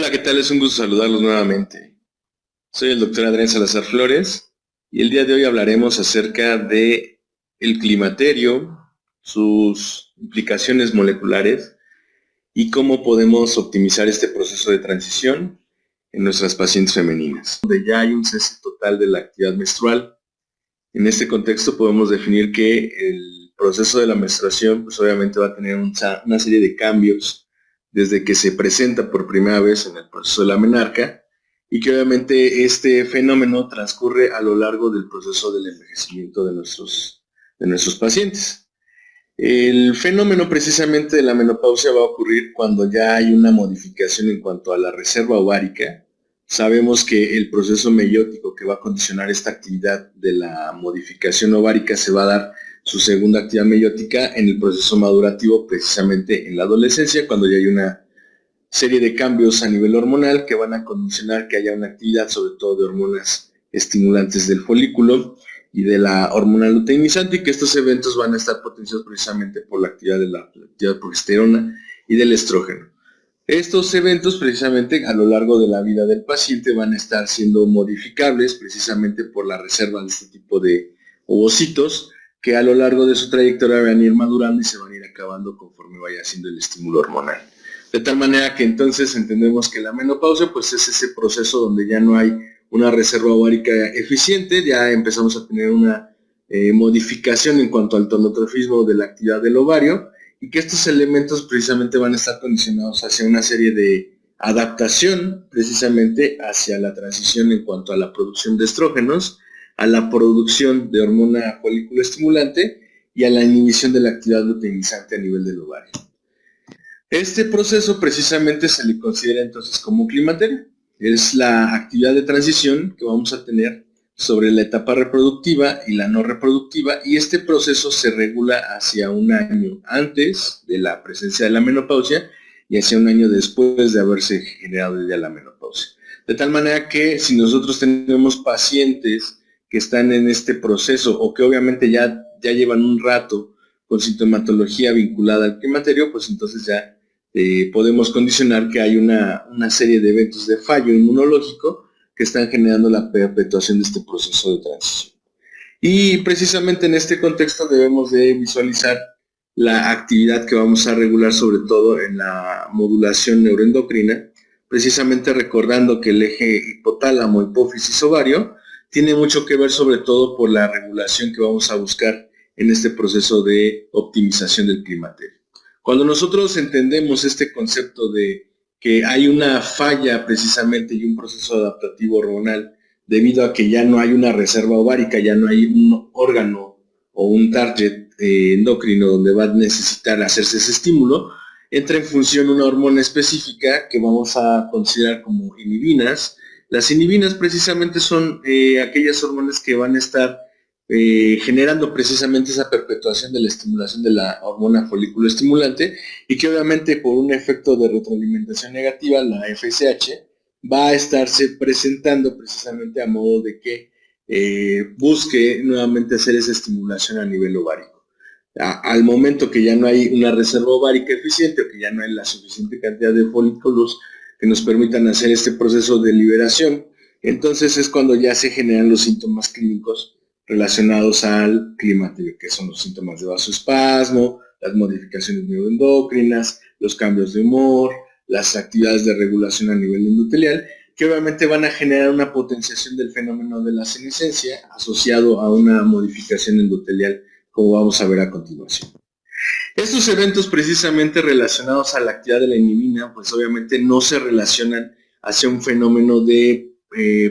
Hola, ¿qué tal? Es un gusto saludarlos nuevamente. Soy el doctor Adrián Salazar Flores y el día de hoy hablaremos acerca de el climaterio, sus implicaciones moleculares y cómo podemos optimizar este proceso de transición en nuestras pacientes femeninas, donde ya hay un cese total de la actividad menstrual. En este contexto podemos definir que el proceso de la menstruación pues obviamente va a tener una serie de cambios desde que se presenta por primera vez en el proceso de la menarca y que obviamente este fenómeno transcurre a lo largo del proceso del envejecimiento de nuestros pacientes. El fenómeno precisamente de la menopausia va a ocurrir cuando ya hay una modificación en cuanto a la reserva ovárica. Sabemos que el proceso meiótico que va a condicionar esta actividad de la modificación ovárica se va a dar su segunda actividad meiótica en el proceso madurativo, precisamente en la adolescencia, cuando ya hay una serie de cambios a nivel hormonal que van a condicionar que haya una actividad sobre todo de hormonas estimulantes del folículo y de la hormona luteinizante, y que estos eventos van a estar potenciados precisamente por la actividad de la actividad progesterona y del estrógeno. Estos eventos precisamente a lo largo de la vida del paciente van a estar siendo modificables precisamente por la reserva de este tipo de ovocitos que a lo largo de su trayectoria van a ir madurando y se van a ir acabando conforme vaya haciendo el estímulo hormonal. De tal manera que entonces entendemos que la menopausia pues es ese proceso donde ya no hay una reserva ovárica eficiente, ya empezamos a tener una modificación en cuanto al tonotrofismo de la actividad del ovario, y que estos elementos precisamente van a estar condicionados hacia una serie de adaptación precisamente hacia la transición en cuanto a la producción de estrógenos, a la producción de hormona folículo estimulante y a la inhibición de la actividad luteinizante a nivel del ovario. Este proceso precisamente se le considera entonces como climaterio. Es la actividad de transición que vamos a tener sobre la etapa reproductiva y la no reproductiva, y este proceso se regula hacia un año antes de la presencia de la menopausia y hacia un año después de haberse generado ya la menopausia. De tal manera que si nosotros tenemos pacientes que están en este proceso o que obviamente ya llevan un rato con sintomatología vinculada al climaterio, pues entonces ya podemos condicionar que hay una serie de eventos de fallo inmunológico que están generando la perpetuación de este proceso de transición. Y precisamente en este contexto debemos de visualizar la actividad que vamos a regular sobre todo en la modulación neuroendocrina, precisamente recordando que el eje hipotálamo, hipófisis, ovario tiene mucho que ver sobre todo por la regulación que vamos a buscar en este proceso de optimización del climaterio. Cuando nosotros entendemos este concepto de que hay una falla precisamente y un proceso adaptativo hormonal debido a que ya no hay una reserva ovárica, ya no hay un órgano o un target endocrino donde va a necesitar hacerse ese estímulo, entra en función una hormona específica que vamos a considerar como inhibinas. Las inhibinas precisamente son aquellas hormonas que van a estar generando precisamente esa perpetuación de la estimulación de la hormona folículo estimulante, y que obviamente por un efecto de retroalimentación negativa, la FSH, va a estarse presentando precisamente a modo de que busque nuevamente hacer esa estimulación a nivel ovárico. Al momento que ya no hay una reserva ovárica eficiente o que ya no hay la suficiente cantidad de folículos que nos permitan hacer este proceso de liberación, entonces es cuando ya se generan los síntomas clínicos relacionados al climaterio, que son los síntomas de vasoespasmo, las modificaciones neuroendocrinas, los cambios de humor, las actividades de regulación a nivel endotelial, que obviamente van a generar una potenciación del fenómeno de la senescencia asociado a una modificación endotelial, como vamos a ver a continuación. Estos eventos precisamente relacionados a la actividad de la inhibina, pues obviamente no se relacionan hacia un fenómeno de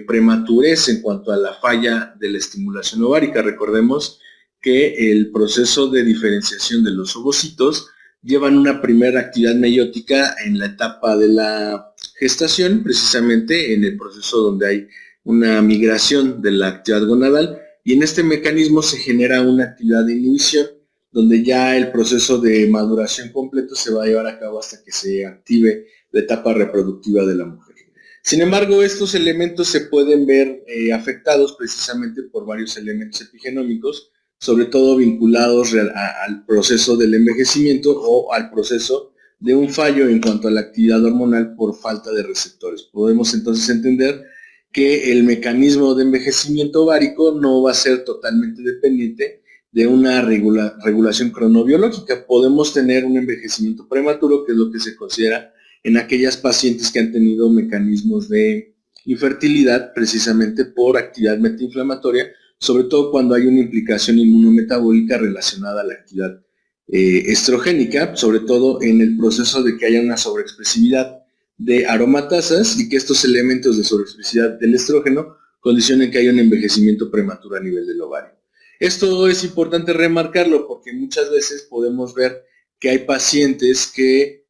prematurez en cuanto a la falla de la estimulación ovárica. Recordemos que el proceso de diferenciación de los ovocitos llevan una primera actividad meiótica en la etapa de la gestación, precisamente en el proceso donde hay una migración de la actividad gonadal, y en este mecanismo se genera una actividad de inhibición donde ya el proceso de maduración completo se va a llevar a cabo hasta que se active la etapa reproductiva de la mujer. Sin embargo, estos elementos se pueden ver afectados precisamente por varios elementos epigenómicos, sobre todo vinculados al proceso del envejecimiento o al proceso de un fallo en cuanto a la actividad hormonal por falta de receptores. Podemos entonces entender que el mecanismo de envejecimiento ovárico no va a ser totalmente dependiente de una regulación cronobiológica. Podemos tener un envejecimiento prematuro, que es lo que se considera en aquellas pacientes que han tenido mecanismos de infertilidad precisamente por actividad metainflamatoria, sobre todo cuando hay una implicación inmunometabólica relacionada a la actividad estrogénica, sobre todo en el proceso de que haya una sobreexpresividad de aromatasas y que estos elementos de sobreexpresividad del estrógeno condicionen que haya un envejecimiento prematuro a nivel del ovario. Esto es importante remarcarlo porque muchas veces podemos ver que hay pacientes que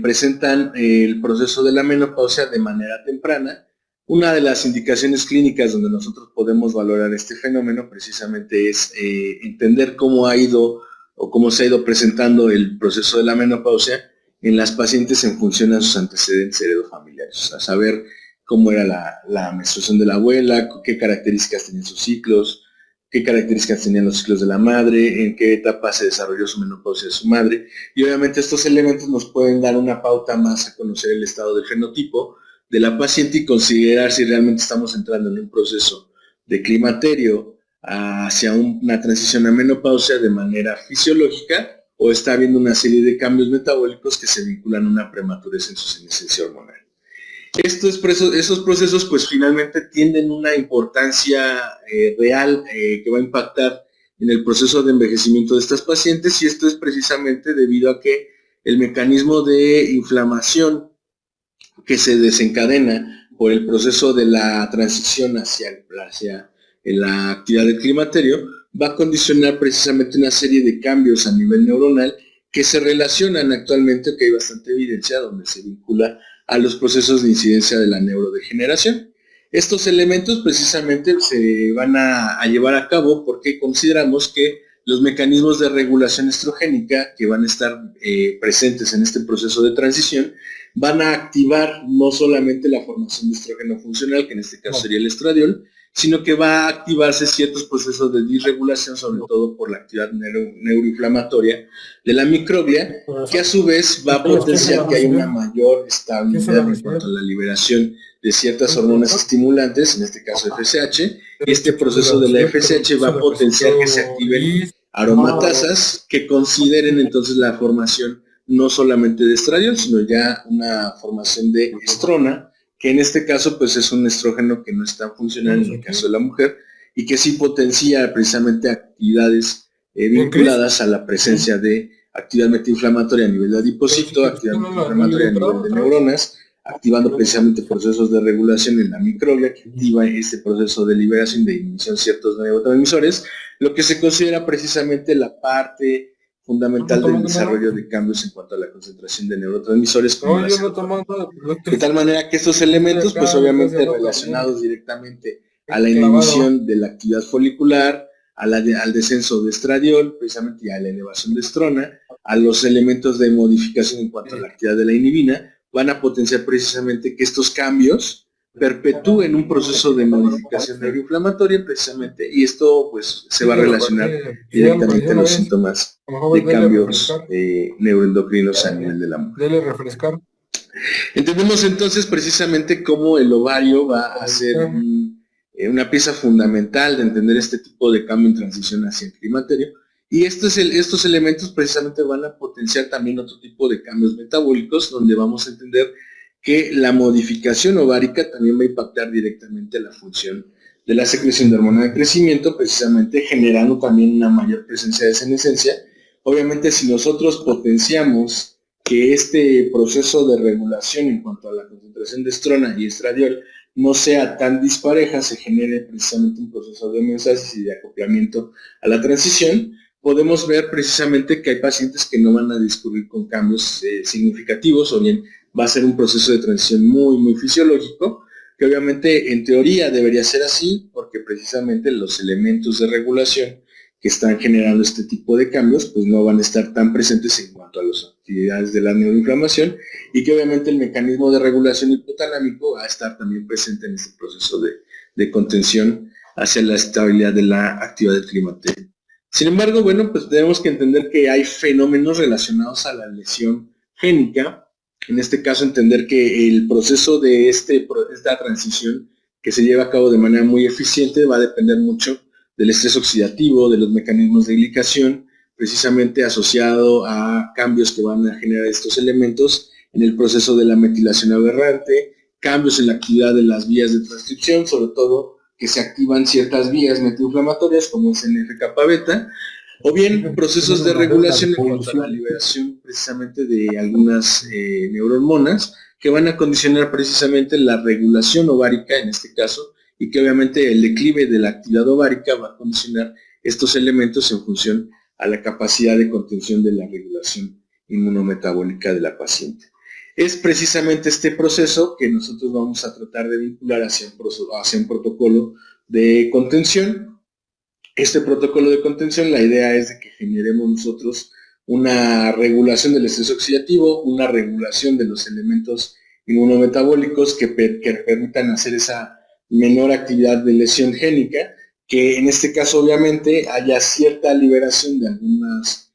presentan el proceso de la menopausia de manera temprana. Una de las indicaciones clínicas donde nosotros podemos valorar este fenómeno precisamente es entender cómo ha ido o cómo se ha ido presentando el proceso de la menopausia en las pacientes en función a sus antecedentes heredofamiliares, o sea, saber cómo era la menstruación de la abuela, qué características tenían sus ciclos, qué características tenían los ciclos de la madre, en qué etapa se desarrolló su menopausia de su madre, y obviamente estos elementos nos pueden dar una pauta más a conocer el estado del fenotipo de la paciente y considerar si realmente estamos entrando en un proceso de climaterio hacia una transición a menopausia de manera fisiológica o está habiendo una serie de cambios metabólicos que se vinculan a una prematurez en su senescencia hormonal. Esos procesos pues finalmente tienen una importancia real que va a impactar en el proceso de envejecimiento de estas pacientes y esto es precisamente debido a que el mecanismo de inflamación que se desencadena por el proceso de la transición hacia la actividad del climaterio va a condicionar precisamente una serie de cambios a nivel neuronal que se relacionan actualmente, que hay bastante evidencia donde se vincula a los procesos de incidencia de la neurodegeneración. Estos elementos precisamente se van a llevar a cabo porque consideramos que los mecanismos de regulación estrogénica que van a estar presentes en este proceso de transición van a activar no solamente la formación de estrógeno funcional, que en este caso sería el estradiol, sino que va a activarse ciertos procesos de disregulación, sobre todo por la actividad neuroinflamatoria de la microbia, que a su vez va a potenciar que haya una mayor estabilidad en cuanto a la liberación de ciertas hormonas estimulantes, en este caso FSH, y este proceso de la FSH va a potenciar que se activen aromatasas que consideren entonces la formación no solamente de estradiol, sino ya una formación de estrona, que en este caso pues es un estrógeno que no está funcionando en el caso de la mujer y que sí potencia precisamente actividades vinculadas a la presencia de actividad metainflamatoria a nivel de adipocito, actividad metainflamatoria a nivel de neuronas, activando precisamente procesos de regulación en la microglia que activa este proceso de liberación de inhibición de ciertos neurotransmisores, lo que se considera precisamente la parte fundamental del desarrollo de cambios en cuanto a la concentración de neurotransmisores como la serotonina. De tal manera que estos elementos, pues obviamente relacionados directamente a la inhibición de la actividad folicular, al descenso de estradiol, precisamente y a la elevación de estrona, a los elementos de modificación en cuanto a la actividad de la inhibina, van a potenciar precisamente que estos cambios perpetúen un proceso de modificación neuroinflamatoria precisamente y esto pues se va a relacionar directamente a los síntomas de cambios neuroendocrinos a nivel de la mujer. Refrescar. Entendemos entonces precisamente cómo el ovario va a ser una pieza fundamental de entender este tipo de cambio en transición hacia el climaterio y estos elementos precisamente van a potenciar también otro tipo de cambios metabólicos donde vamos a entender que la modificación ovárica también va a impactar directamente la función de la secreción de hormona de crecimiento, precisamente generando también una mayor presencia de senescencia. Obviamente, si nosotros potenciamos que este proceso de regulación en cuanto a la concentración de estrona y estradiol no sea tan dispareja, se genere precisamente un proceso de homeostasis y de acoplamiento a la transición, podemos ver precisamente que hay pacientes que no van a discurrir con cambios significativos o bien va a ser un proceso de transición muy fisiológico, que obviamente en teoría debería ser así, porque precisamente los elementos de regulación que están generando este tipo de cambios, pues no van a estar tan presentes en cuanto a las actividades de la neuroinflamación, y que obviamente el mecanismo de regulación hipotalámico va a estar también presente en este proceso de contención hacia la estabilidad de la actividad del climaterio. Sin embargo, bueno, pues tenemos que entender que hay fenómenos relacionados a la lesión génica. En este caso, entender que el proceso de esta transición que se lleva a cabo de manera muy eficiente va a depender mucho del estrés oxidativo, de los mecanismos de glicación, precisamente asociado a cambios que van a generar estos elementos en el proceso de la metilación aberrante, cambios en la actividad de las vías de transcripción, sobre todo que se activan ciertas vías metiinflamatorias como es NF-kappa beta, o bien procesos de regulación en cuanto a la liberación precisamente de algunas neurohormonas que van a condicionar precisamente la regulación ovárica en este caso, y que obviamente el declive de la actividad ovárica va a condicionar estos elementos en función a la capacidad de contención de la regulación inmunometabólica de la paciente. Es precisamente este proceso que nosotros vamos a tratar de vincular hacia un protocolo de contención. Este protocolo de contención, la idea es de que generemos nosotros una regulación del estrés oxidativo, una regulación de los elementos inmunometabólicos que permitan hacer esa menor actividad de lesión génica, que en este caso obviamente haya cierta liberación de algunas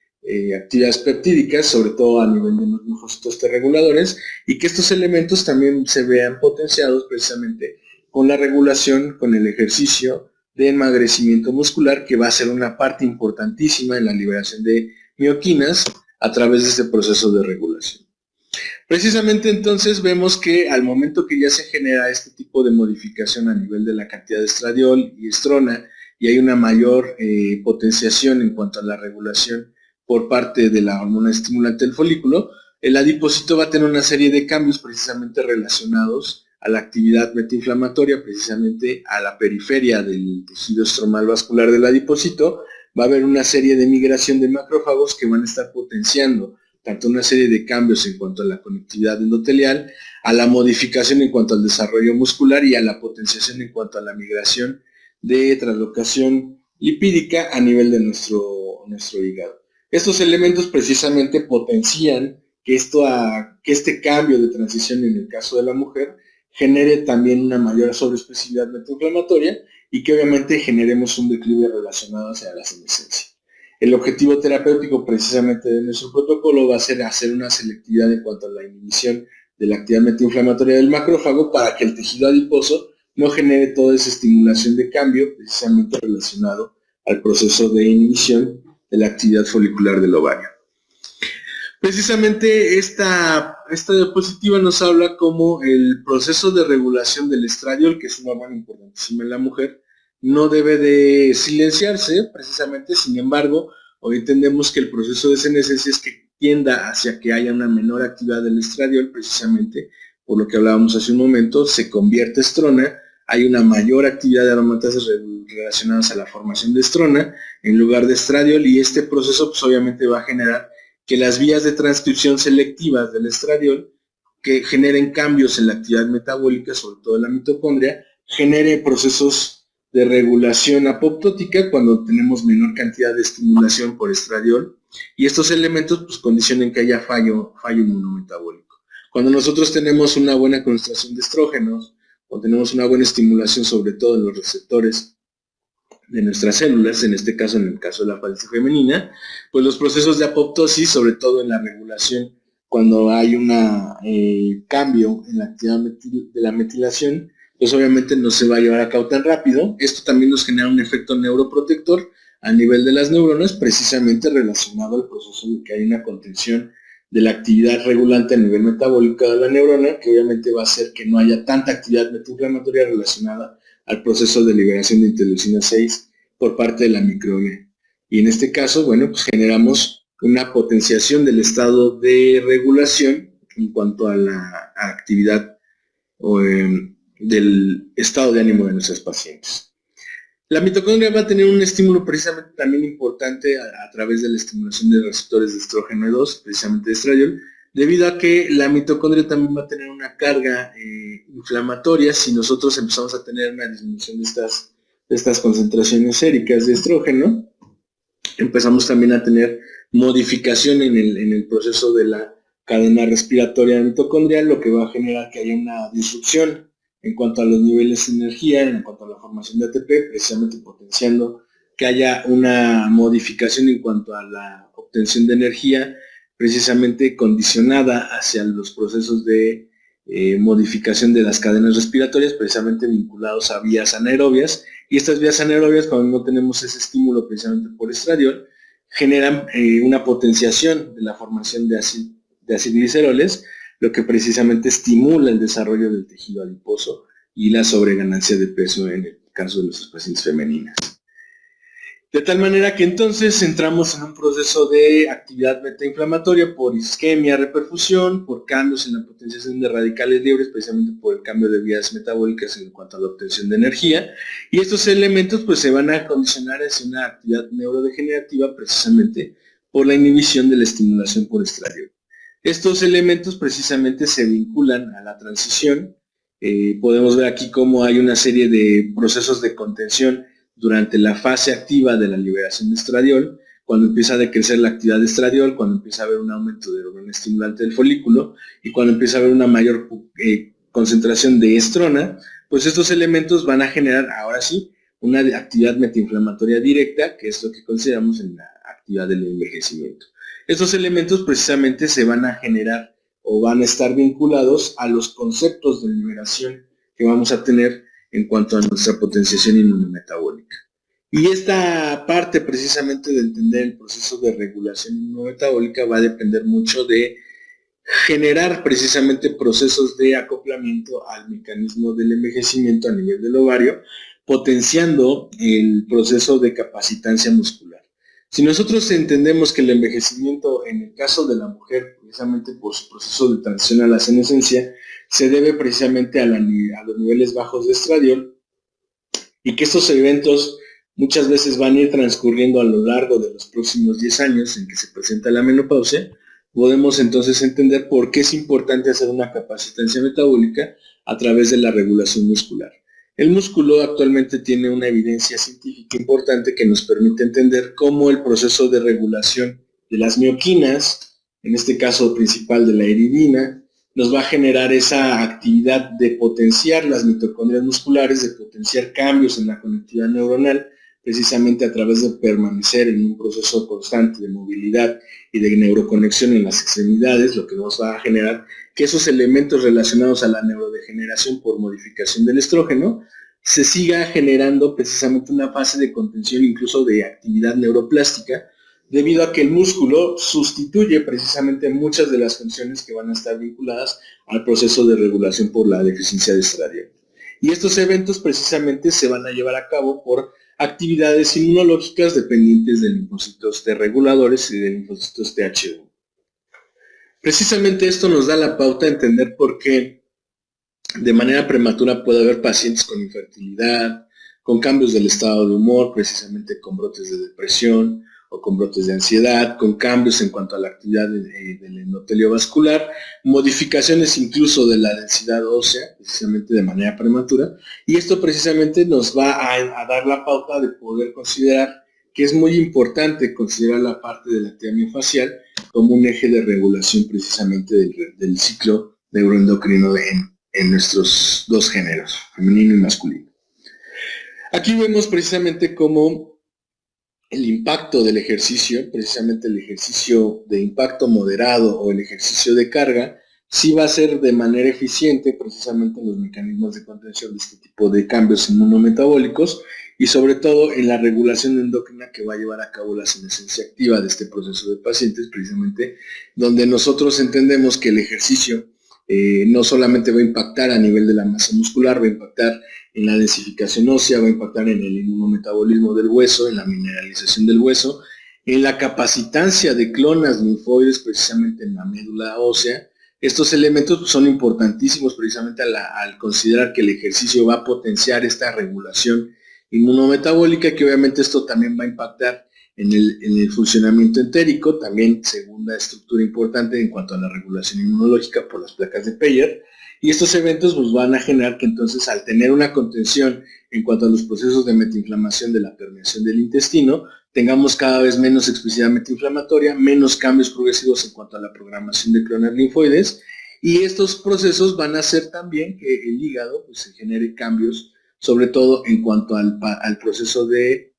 actividades peptídicas, sobre todo a nivel de los linfocitos T reguladores, y que estos elementos también se vean potenciados precisamente con la regulación, con el ejercicio de ennagrecimiento muscular, que va a ser una parte importantísima en la liberación de mioquinas a través de este proceso de regulación. Precisamente entonces vemos que al momento que ya se genera este tipo de modificación a nivel de la cantidad de estradiol y estrona y hay una mayor potenciación en cuanto a la regulación por parte de la hormona estimulante del folículo, el adipocito va a tener una serie de cambios precisamente relacionados a la actividad metiinflamatoria, precisamente a la periferia del tejido estromal vascular del adipocito. Va a haber una serie de migración de macrófagos que van a estar potenciando tanto una serie de cambios en cuanto a la conectividad endotelial, a la modificación en cuanto al desarrollo muscular y a la potenciación en cuanto a la migración de translocación lipídica a nivel de nuestro hígado. Estos elementos precisamente potencian que este cambio de transición en el caso de la mujer genere también una mayor sobreexpresividad metiinflamatoria y que obviamente generemos un declive relacionado hacia la senescencia. El objetivo terapéutico precisamente de nuestro protocolo va a ser hacer una selectividad en cuanto a la inhibición de la actividad metiinflamatoria del macrófago para que el tejido adiposo no genere toda esa estimulación de cambio precisamente relacionado al proceso de inhibición de la actividad folicular del ovario. Precisamente esta diapositiva nos habla como el proceso de regulación del estradiol, que es una hormona importantísima en la mujer, no debe de silenciarse, precisamente. Sin embargo, hoy entendemos que el proceso de senescencia es que tienda hacia que haya una menor actividad del estradiol, precisamente por lo que hablábamos hace un momento, se convierte estrona, hay una mayor actividad de aromatasas relacionadas a la formación de estrona en lugar de estradiol, y este proceso pues obviamente va a generar que las vías de transcripción selectivas del estradiol que generen cambios en la actividad metabólica, sobre todo en la mitocondria, genere procesos de regulación apoptótica cuando tenemos menor cantidad de estimulación por estradiol, y estos elementos pues condicionan que haya fallo inmunometabólico. Cuando nosotros tenemos una buena concentración de estrógenos o tenemos una buena estimulación sobre todo en los receptores de nuestras células, en este caso, en el caso de la fase femenina, pues los procesos de apoptosis, sobre todo en la regulación, cuando hay un cambio en la actividad de la metilación, pues obviamente no se va a llevar a cabo tan rápido. Esto también nos genera un efecto neuroprotector a nivel de las neuronas, precisamente relacionado al proceso de que hay una contención de la actividad regulante a nivel metabólico de la neurona, que obviamente va a hacer que no haya tanta actividad metiinflamatoria relacionada al proceso de liberación de interleucina 6 por parte de la microglia. Y en este caso, bueno, pues generamos una potenciación del estado de regulación en cuanto a la actividad del estado de ánimo de nuestros pacientes. La mitocondria va a tener un estímulo precisamente también importante a través de la estimulación de receptores de estrógeno 2, precisamente de estradiol, debido a que la mitocondria también va a tener una carga inflamatoria si nosotros empezamos a tener una disminución de estas concentraciones séricas de estrógeno. Empezamos también a tener modificación en el proceso de la cadena respiratoria mitocondrial, lo que va a generar que haya una disrupción en cuanto a los niveles de energía, en cuanto a la formación de ATP, precisamente potenciando que haya una modificación en cuanto a la obtención de energía, precisamente condicionada hacia los procesos de modificación de las cadenas respiratorias, precisamente vinculados a vías anaerobias, y estas vías anaerobias, cuando no tenemos ese estímulo precisamente por estradiol, generan una potenciación de la formación de acilgliceroles, lo que precisamente estimula el desarrollo del tejido adiposo y la sobreganancia de peso en el caso de nuestras pacientes femeninas. De tal manera que entonces entramos en un proceso de actividad betainflamatoria por isquemia, reperfusión, por cambios en la potenciación de radicales libres, precisamente por el cambio de vías metabólicas en cuanto a la obtención de energía. Y estos elementos pues se van a condicionar hacia una actividad neurodegenerativa precisamente por la inhibición de la estimulación por estradiol. Estos elementos precisamente se vinculan a la transición. Podemos ver aquí cómo hay una serie de procesos de contención durante la fase activa de la liberación de estradiol, cuando empieza a decrecer la actividad de estradiol, cuando empieza a haber un aumento de hormona estimulante del folículo y cuando empieza a haber una mayor concentración de estrona, pues estos elementos van a generar, ahora sí, una actividad metainflamatoria directa, que es lo que consideramos en la actividad del envejecimiento. Estos elementos precisamente se van a generar o van a estar vinculados a los conceptos de liberación que vamos a tener en cuanto a nuestra potenciación inmunometabólica. Y esta parte precisamente de entender el proceso de regulación inmunometabólica va a depender mucho de generar precisamente procesos de acoplamiento al mecanismo del envejecimiento a nivel del ovario, potenciando el proceso de capacitancia muscular. Si nosotros entendemos que el envejecimiento en el caso de la mujer, precisamente por su proceso de transición a la senescencia, se debe precisamente a los niveles bajos de estradiol y que estos eventos muchas veces van a ir transcurriendo a lo largo de los próximos 10 años en que se presenta la menopausia, podemos entonces entender por qué es importante hacer una capacitancia metabólica a través de la regulación muscular. El músculo actualmente tiene una evidencia científica importante que nos permite entender cómo el proceso de regulación de las mioquinas, en este caso principal de la iridina, nos va a generar esa actividad de potenciar las mitocondrias musculares, de potenciar cambios en la conectividad neuronal, precisamente a través de permanecer en un proceso constante de movilidad y de neuroconexión en las extremidades, lo que nos va a generar que esos elementos relacionados a la neurodegeneración por modificación del estrógeno se siga generando precisamente una fase de contención, incluso de actividad neuroplástica, debido a que el músculo sustituye precisamente muchas de las funciones que van a estar vinculadas al proceso de regulación por la deficiencia de estradiol. Y estos eventos precisamente se van a llevar a cabo por actividades inmunológicas dependientes de linfocitos T reguladores y de linfocitos TH1. Precisamente esto nos da la pauta a entender por qué de manera prematura puede haber pacientes con infertilidad, con cambios del estado de humor, precisamente con brotes de depresión, o con brotes de ansiedad, con cambios en cuanto a la actividad del endotelio vascular, modificaciones incluso de la densidad ósea, precisamente de manera prematura, y esto precisamente nos va a dar la pauta de poder considerar que es muy importante considerar la parte de la actividad miofacial como un eje de regulación precisamente del ciclo neuroendocrino en nuestros dos géneros, femenino y masculino. Aquí vemos precisamente cómo el impacto del ejercicio, precisamente el ejercicio de impacto moderado o el ejercicio de carga, sí va a ser de manera eficiente precisamente en los mecanismos de contención de este tipo de cambios inmunometabólicos y sobre todo en la regulación endocrina que va a llevar a cabo la senescencia activa de este proceso de pacientes, precisamente donde nosotros entendemos que el ejercicio no solamente va a impactar a nivel de la masa muscular, va a impactar en la densificación ósea, va a impactar en el inmunometabolismo del hueso, en la mineralización del hueso, en la capacitancia de clonas linfoides precisamente en la médula ósea. Estos elementos son importantísimos precisamente al considerar que el ejercicio va a potenciar esta regulación inmunometabólica, que obviamente esto también va a impactar en el funcionamiento entérico, también segunda estructura importante en cuanto a la regulación inmunológica por las placas de Peyer. Y estos eventos pues, van a generar que entonces al tener una contención en cuanto a los procesos de metainflamación de la permeación del intestino, tengamos cada vez menos expresividad metainflamatoria, menos cambios progresivos en cuanto a la programación de clonas linfoides, y estos procesos van a hacer también que el hígado pues, se genere cambios, sobre todo en cuanto al proceso de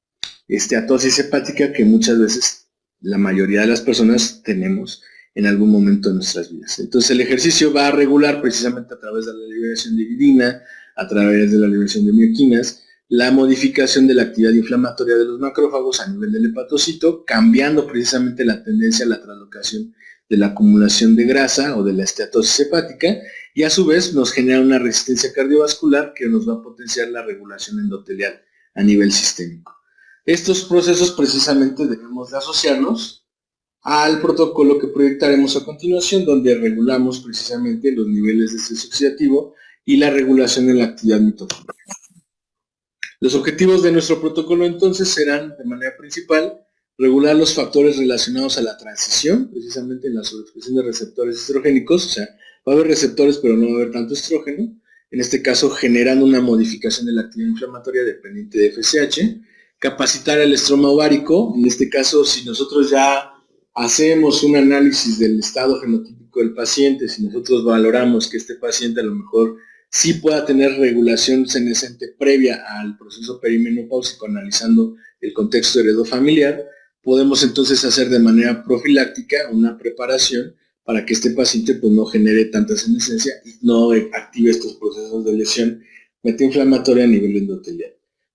atosis hepática que muchas veces la mayoría de las personas tenemos en algún momento de nuestras vidas. Entonces el ejercicio va a regular precisamente a través de la liberación de lidina, a través de la liberación de mioquinas, la modificación de la actividad inflamatoria de los macrófagos a nivel del hepatocito, cambiando precisamente la tendencia a la translocación de la acumulación de grasa o de la esteatosis hepática, y a su vez nos genera una resistencia cardiovascular que nos va a potenciar la regulación endotelial a nivel sistémico. Estos procesos precisamente debemos de asociarlos al protocolo que proyectaremos a continuación, donde regulamos precisamente los niveles de estrés oxidativo y la regulación de la actividad mitocondrial. Los objetivos de nuestro protocolo entonces serán, de manera principal, regular los factores relacionados a la transición, precisamente en la sobreexpresión de receptores estrogénicos, o sea, va a haber receptores pero no va a haber tanto estrógeno, en este caso generando una modificación de la actividad inflamatoria dependiente de FSH, capacitar el estroma ovárico, en este caso si nosotros ya hacemos un análisis del estado fenotípico del paciente, si nosotros valoramos que este paciente a lo mejor sí pueda tener regulación senescente previa al proceso perimenopáusico analizando el contexto heredofamiliar, podemos entonces hacer de manera profiláctica una preparación para que este paciente pues, no genere tanta senescencia y no active estos procesos de lesión metainflamatoria a nivel endotelial.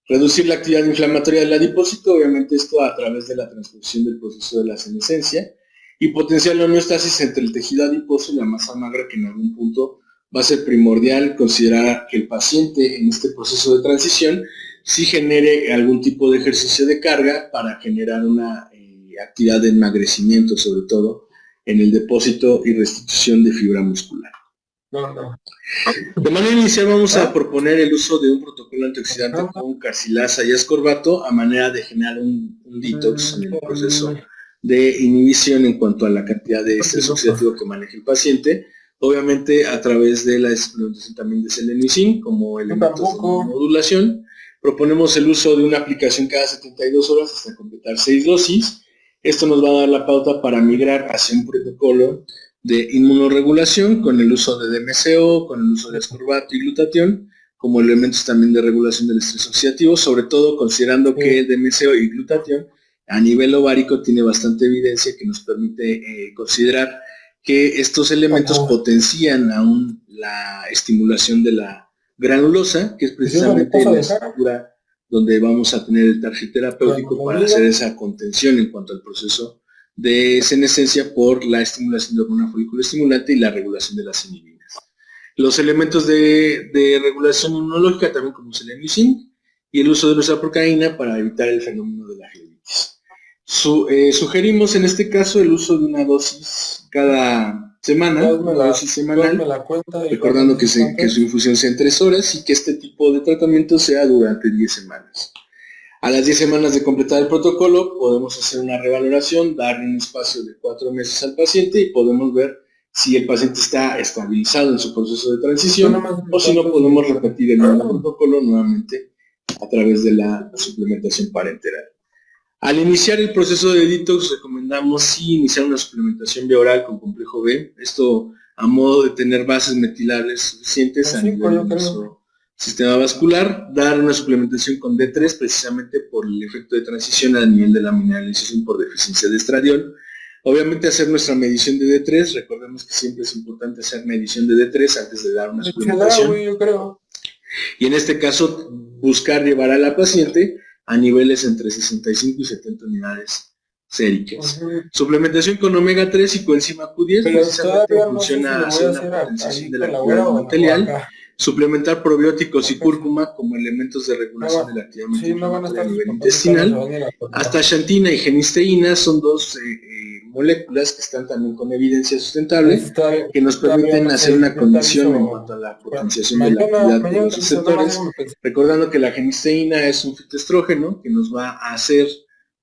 Reducir la actividad inflamatoria del adipócito, obviamente esto a través de la transcripción del proceso de la senescencia, y potenciar la homeostasis entre el tejido adiposo y la masa magra, que en algún punto va a ser primordial considerar que el paciente en este proceso de transición sí genere algún tipo de ejercicio de carga para generar una actividad de ennagrecimiento, sobre todo en el depósito y restitución de fibra muscular. De manera inicial vamos a proponer el uso de un protocolo antioxidante con carcilasa y ascorbato a manera de generar un detox en el proceso de inhibición en cuanto a la cantidad de estrés oxidativo que maneja el paciente, obviamente a través de la suplementación también de selenio y zinc como elementos de modulación. Proponemos el uso de una aplicación cada 72 horas hasta completar 6 dosis. Esto nos va a dar la pauta para migrar hacia un protocolo de inmunorregulación con el uso de DMCO, con el uso de ascorbato y glutatión, como elementos también de regulación del estrés oxidativo, sobre todo considerando que el DMCO y glutatión a nivel ovárico tiene bastante evidencia que nos permite considerar que estos elementos potencian aún la estimulación de la granulosa, que es precisamente la estructura donde vamos a tener el target terapéutico para hacer esa contención en cuanto al proceso de senescencia por la estimulación de hormona folículo estimulante y la regulación de las inhibinas. Los elementos de regulación inmunológica también como selenio y zinc, y el uso de nuestra procaína para evitar el fenómeno de la gelitis. Sugerimos en este caso el uso de una dosis cada semana, una dosis semanal, recordando que su infusión sea en 3 horas y que este tipo de tratamiento sea durante 10 semanas. A las 10 semanas de completar el protocolo podemos hacer una revaloración, darle un espacio de 4 meses al paciente y podemos ver si el paciente está estabilizado en su proceso de transición o si no podemos repetir el mismo protocolo nuevamente a través de la suplementación parenteral. Al iniciar el proceso de detox recomendamos sí iniciar una suplementación vía oral con complejo B, esto a modo de tener bases metilables suficientes a nivel de nuestro sistema vascular, dar una suplementación con D3 precisamente por el efecto de transición a nivel de la mineralización por deficiencia de estradiol. Obviamente hacer nuestra medición de D3, recordemos que siempre es importante hacer medición de D3 antes de dar una suplementación. Y en este caso buscar llevar a la paciente a niveles entre 65 y 70 unidades séricas. Suplementación con omega 3 y coenzima Q10 precisamente funciona hacia una potenciación de la actividad endotelial. Suplementar probióticos y cúrcuma como elementos de regulación de la actividad inflamatoria a nivel intestinal. Astaxantina y genisteína son dos moléculas que están también con evidencia sustentable que nos permiten hacer una condición en cuanto a la potenciación de la actividad de los receptores, recordando que la genisteína es un fitoestrógeno que nos va a hacer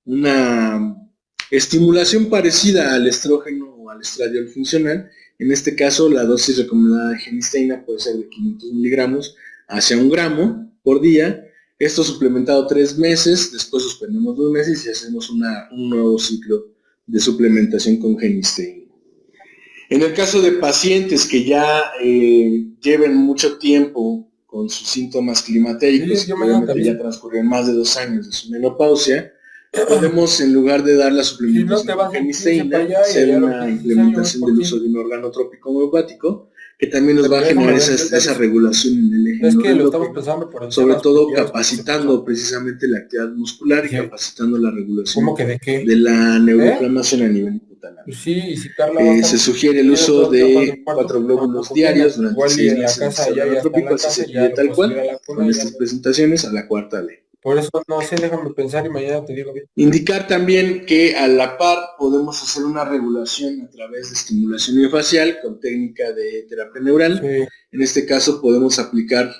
una estimulación parecida al estrógeno o al estradiol funcional. En este caso, la dosis recomendada de genisteína puede ser de 500 miligramos hacia 1 gramo por día. Esto suplementado 3 meses, después suspendemos 2 meses y hacemos un nuevo ciclo de suplementación con genisteína. En el caso de pacientes que ya lleven mucho tiempo con sus síntomas climatéricos, obviamente ya transcurrieron más de 2 años de su menopausia, podemos, en lugar de dar la Si no te suplementación con vas el 15 para genisteína, allá y hacer allá lo una empiezas a hacer, yo voy implementación por del ti. uso de un organotrópico homeopático que también nos va a Pero generar déjame esa decirles, regulación en el eje es que lo estamos neuroendocrino, pensando por sobre encima, porque todo ya ves cómo se puso. capacitando precisamente la actividad muscular y Dije, capacitando la ¿cómo regulación que de qué? de la ¿Eh? neuroinflamación a nivel hipotálamo. Pues sí, y si Carla va a estar Se sugiere el metida uso todo el tiempo en su de cuarto, 4 pues no glóbulos diarios funciona. durante Igual y 6 en la meses de casa, uso ya está en organotrópico, la así casa, se ya pide lo tal puedo subir a cual, la con cuna, ya estas lo... presentaciones a la cuarta ley. Por eso no sé, déjame pensar y mañana te digo bien. Indicar también que a la par podemos hacer una regulación a través de estimulación miofascial con técnica de terapia neural. Sí, En este caso podemos aplicar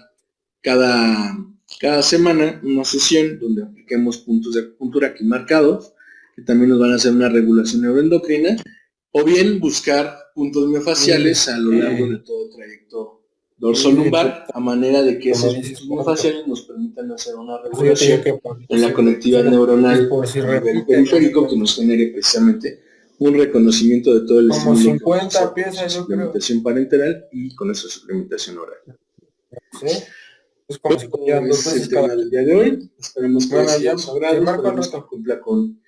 cada, cada semana una sesión donde apliquemos puntos de acupuntura aquí marcados, que también nos van a hacer una regulación neuroendocrina, o bien buscar puntos y miofaciales a lo largo de todo el trayecto sí, dorso-lumbar, a manera de que me esos dices puntos cuánto. miofaciales nos permitan hacer una Por eso yo te digo regulación que por en la si conectividad repiten, y neuronal por si a nivel repiten, no sé periférico que cuánto. nos genere precisamente un reconocimiento de todo el Como estímulo que vamos a hacer 50 con esa piezas, yo creo. suplementación parenteral y con esa suplementación oral. ¿Sí? Es como si comieran dos Ese es veces el cada. tema del día de hoy. Esperemos que haya Bueno, sido ya de su te agrado, marco al esperemos que rato. cumpla con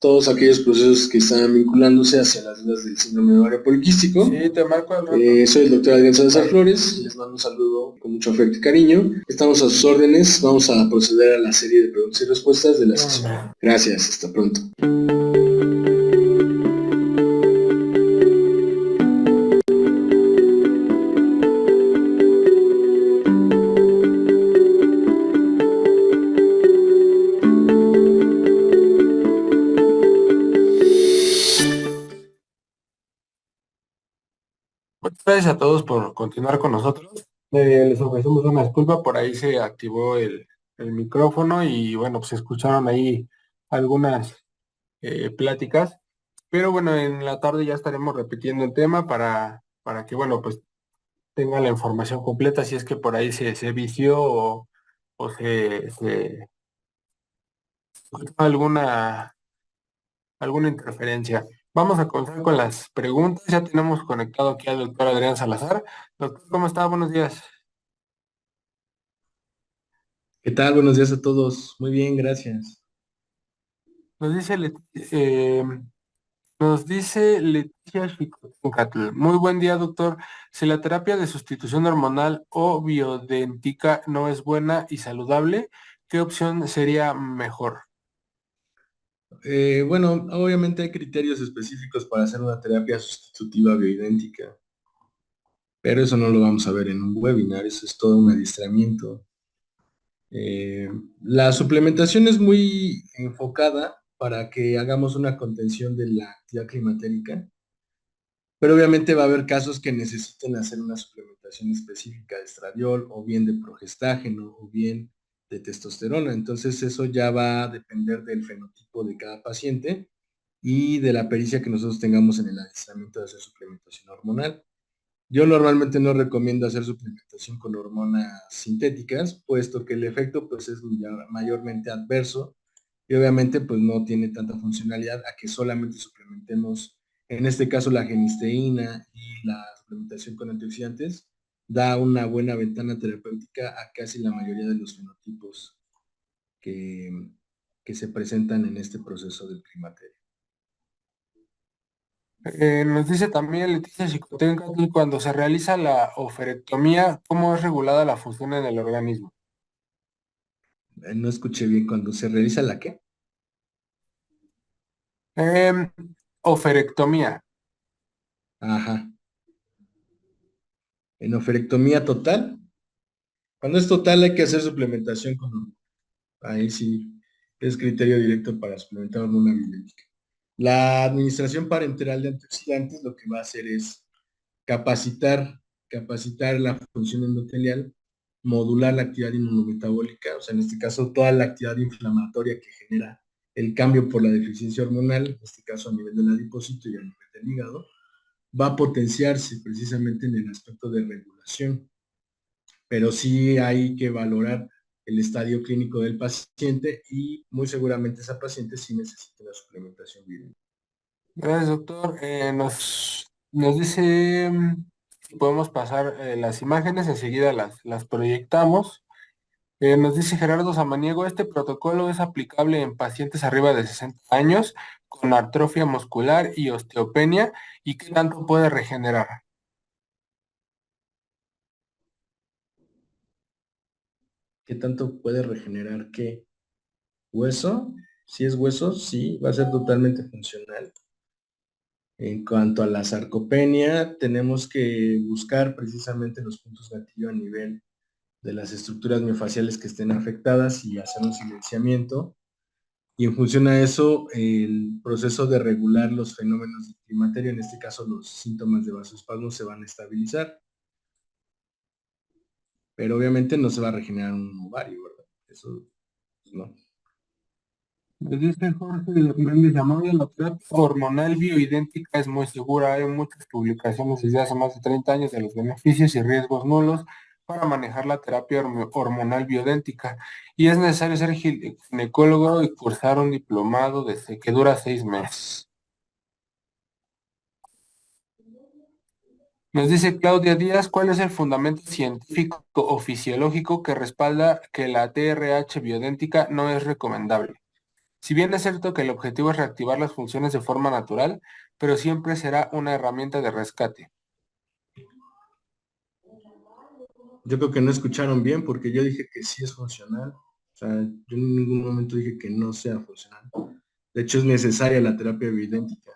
todos aquellos procesos que están vinculándose hacia las dudas del síndrome de ovario poliquístico. Sí, te marco al rato. Soy el doctor Adrián Salazar Bye. Flores, les mando un saludo con mucho afecto y cariño. Estamos a sus órdenes, vamos a proceder a la serie de preguntas y respuestas de la sesión. Vámonos. Gracias, hasta pronto. Muchas gracias a todos por continuar con nosotros. Les ofrecemos una disculpa, por ahí se activó el micrófono y bueno, pues escucharon ahí algunas pláticas. Pero bueno, en la tarde ya estaremos repitiendo el tema para que, bueno, pues tenga la información completa si es que por ahí se vició o se alguna interferencia. Vamos a comenzar con las preguntas. Ya tenemos conectado aquí al doctor Adrián Salazar. Doctor, ¿cómo está? Buenos días. ¿Qué tal? Buenos días a todos. Muy bien, gracias. Nos dice, nos dice Leticia Xicotencatl. Muy buen día, doctor. Si la terapia de sustitución hormonal o bioidéntica no es buena y saludable, ¿qué opción sería mejor? Bueno, obviamente hay criterios específicos para hacer una terapia sustitutiva bioidéntica, pero eso no lo vamos a ver en un webinar, eso es todo un adiestramiento. Eh, la suplementación es muy enfocada para que hagamos una contención de la actividad climatérica, pero obviamente va a haber casos que necesiten hacer una suplementación específica de estradiol o bien de progestágeno o bien de testosterona. Entonces eso ya va a depender del fenotipo de cada paciente y de la pericia que nosotros tengamos en el adiestramiento de hacer suplementación hormonal. Yo normalmente no recomiendo hacer suplementación con hormonas sintéticas, puesto que el efecto pues es mayormente adverso y obviamente pues no tiene tanta funcionalidad a que solamente suplementemos, en este caso la genisteína y la suplementación con antioxidantes, da una buena ventana terapéutica a casi la mayoría de los fenotipos que, que se presentan en este proceso del climaterio. Nos dice también Leticia Xicotencatl, cuando se realiza la oferectomía, ¿cómo es regulada la función en el organismo? No escuché bien cuando se realiza la qué. Em, Oferectomía. Ajá. En oferectomía total. Cuando es total hay que hacer suplementación con hormona. Ahí sí es criterio directo para suplementar hormona bioidéntica. La administración parenteral de antioxidantes lo que va a hacer es capacitar, capacitar la función endotelial, modular la actividad inmunometabólica, o sea, en este caso toda la actividad inflamatoria que genera el cambio por la deficiencia hormonal, en este caso a nivel del adipocito y a nivel del hígado, va a potenciarse precisamente en el aspecto de regulación, pero sí hay que valorar el estadio clínico del paciente y muy seguramente esa paciente sí necesita la suplementación viral. Gracias, doctor. Nos dice si podemos pasar las imágenes, enseguida las proyectamos. Nos dice Gerardo Samaniego, este protocolo es aplicable en pacientes arriba de 60 años con atrofia muscular y osteopenia y qué tanto puede regenerar. ¿Qué tanto puede regenerar qué? ¿Hueso? Si es hueso, sí, va a ser totalmente funcional. En cuanto a la sarcopenia, tenemos que buscar precisamente los puntos gatillo a nivel de las estructuras miofaciales que estén afectadas y hacer un silenciamiento. Y en función a eso, el proceso de regular los fenómenos de climaterio, en este caso los síntomas de vasoespasmo, se van a estabilizar. Pero obviamente no se va a regenerar un ovario, ¿verdad? Eso pues, no. Nos dice Jorge Hernández Amaya, la terapia hormonal bioidéntica es muy segura. Hay muchas publicaciones desde hace más de 30 años de los beneficios y riesgos nulos para manejar la terapia hormonal bioidéntica. Y es necesario ser ginecólogo y cursar un diplomado desde que dura 6 meses. Nos dice Claudia Díaz, ¿cuál es el fundamento científico o fisiológico que respalda que la TRH bioidéntica no es recomendable? Si bien es cierto que el objetivo es reactivar las funciones de forma natural, pero siempre será una herramienta de rescate. Yo creo que no escucharon bien porque yo dije que sí es funcional. O sea, yo en ningún momento dije que no sea funcional. De hecho, es necesaria la terapia bioidéntica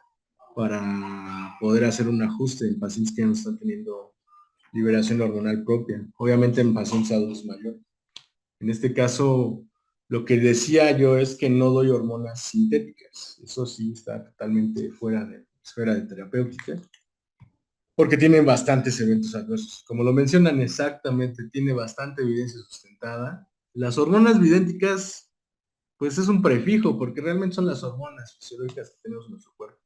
para poder hacer un ajuste en pacientes que no están teniendo liberación hormonal propia. Obviamente en pacientes adultos mayores. En este caso, lo que decía yo es que no doy hormonas sintéticas. Eso sí está totalmente fuera de la esfera de terapéutica, porque tienen bastantes eventos adversos. Como lo mencionan exactamente, tiene bastante evidencia sustentada. Las hormonas bioidénticas, pues es un prefijo, porque realmente son las hormonas fisiológicas que tenemos en nuestro cuerpo.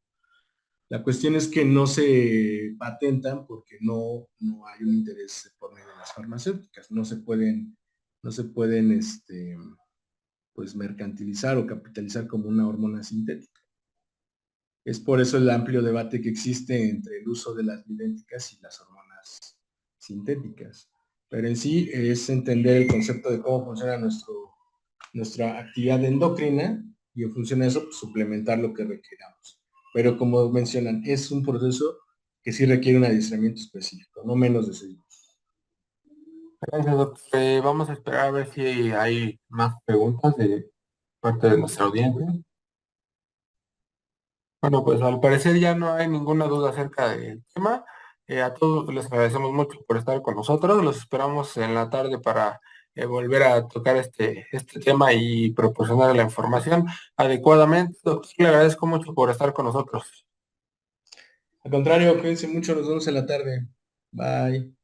La cuestión es que no se patentan porque no hay un interés por medio de las farmacéuticas. No se pueden pues mercantilizar o capitalizar como una hormona sintética. Es por eso el amplio debate que existe entre el uso de las bioidénticas y las hormonas sintéticas. Pero en sí es entender el concepto de cómo funciona nuestra actividad endocrina y en función de eso pues, suplementar lo que requeramos. Pero como mencionan, es un proceso que sí requiere un adiestramiento específico, no menos de 6 meses. Gracias, doctor. Vamos a esperar a ver si hay más preguntas de parte de nuestra audiencia. Bueno, pues al parecer ya no hay ninguna duda acerca del tema. A todos les agradecemos mucho por estar con nosotros. Los esperamos en la tarde para volver a tocar este tema y proporcionar la información adecuadamente. Doctor, le agradezco mucho por estar con nosotros. Al contrario, cuídense mucho, nos vemos en la tarde. Bye.